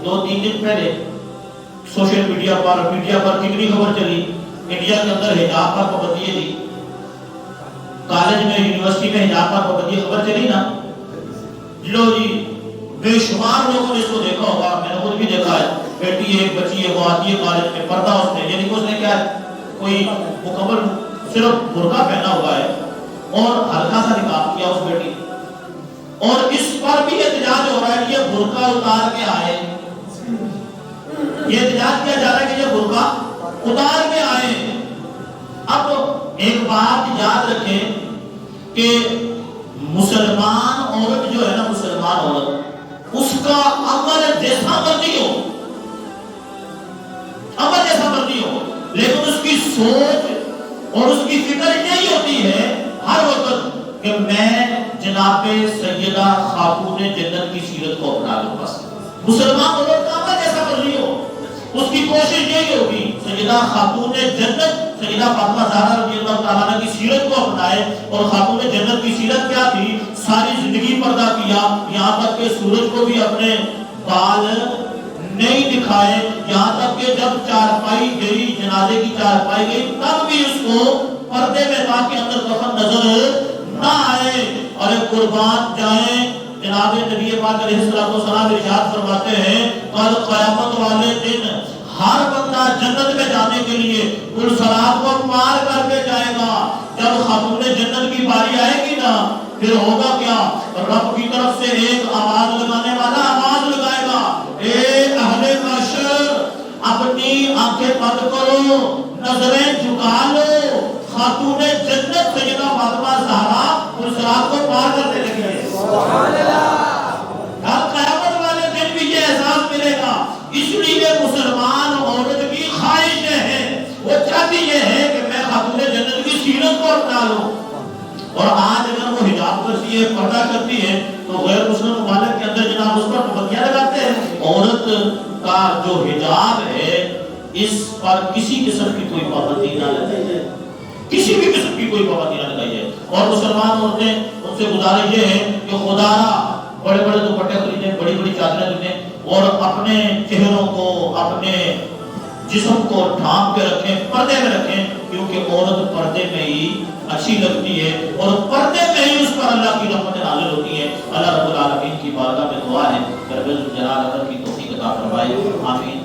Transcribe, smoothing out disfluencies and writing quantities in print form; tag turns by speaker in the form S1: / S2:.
S1: 2-3 दिन पहले social media पर कितनी खबर चली, इंडिया के अंदर हिजाब पर पाबंदी है जी, कॉलेज में यूनिवर्सिटी में हिजाब पर पाबंदी खबर चली ना। लो जी, बेशुमार लोगों ने इसको देखा होगा, मैंने खुद भी देखा है। बेटी एक बच्ची है, वो आती है कॉलेज में, पर्दा उसने, यानी कि उसने क्या कोई मुकम्मल सिर्फ बुर्का पहना हुआ है और हल्का सा निकाब किया उस बेटी, और इस पर भी एहतजाज हो रहा है कि ये बुर्का उतार के आए। ये एहतजाज किया जा रहा है कि ये बुर्का उतार के आए। अब एक बात याद रखें कि मुसलमान औरत जो है ना, मुसलमान औरत, उसका अमल जैसा मर्जी हो, अमल जैसा मर्जी हो, लेकिन उसकी सोच और उसकी फिक्र यही होती है हर वक्त कि मैं जनाबे सैयदा खातून जन्नत की सीरत को अपना लूं। बस मुसलमान औरत का अमल जैसा मर्जी हो, उसकी कोशिश यही होगी सैयदा खातून जन्नत सैयदा फातिमा ज़हरा रज़ियल्लाहु तआला अन्हा की सीरत को अपनाए। और खातून जन्नत की सीरत क्या थी? सारी जिंदगी पर्दा किया, यहाँ तक कि सूरज को भी अपने बाल नहीं दिखाए, यहाँ तक कि जब चारपाई गई, जनाजे की चारपाई गई, तब भी उसको पर्दे में था कि अंदर कफन नजर ना आए। और कुर्बान जाए जनाब नबी पाक अलैहिस्सलाम इरशाद फरमाते हैं, कल क़यामत वाले दिन हर बंदा जन्नत में जाने के लिए पुलसरात को पार करके जाएगा। जब खातून जन्नत की बारी आएगी ना, फिर होगा क्या? रब की तरफ से एक आवाज लगाने वाला आवाज लगाएगा, ए अहले महशर, अपनी आंखें बंद करो, नजरें झुका लो, खातून जन्नत सैयदा फातिमा ज़हरा पुलसरात को पार करने लगी है। सुभान अल्लाह। कल क़यामत वाले दिन भी ये एहसास मिलेगा। इसलिए मुसलमान औरत की ख्वाहिश है, वो चाहती ये है कि मैं खातून जन्नत की सीरत को अपना लूं। और आज अगर वो हिजाब करती है, पर्दा करती है, तो गैर मुस्लिम मुमालिक के अंदर जनाब उस पर पाबंदियां लगाते हैं। औरत का जो हिजाब है, इस पर किसी किस्म की कोई पाबंदी ना लगाई जाए, किसी भी किस्म की कोई पाबंदी ना लगाई जाए। और मुसलमान औरतें, उनसे गुजारिश ये है कि खुदारा बड़े बड़े दुपट्टे खरीदें, बड़ी बड़ी चादरें खरीदें और अपने चेहरों को, अपने जिस्म को ढांप के रखें, पर्दे में रखें, क्योंकि औरत पर्दे में ही अच्छी लगती है और पर्दे में ही उस पर अल्लाह की रहमत नाज़िल होती है। अल्लाह रब्बुल आलमीन की बारगाह में दुआ है कि रब्बुल जलाल की तौफीक अता फरमाए। आमीन।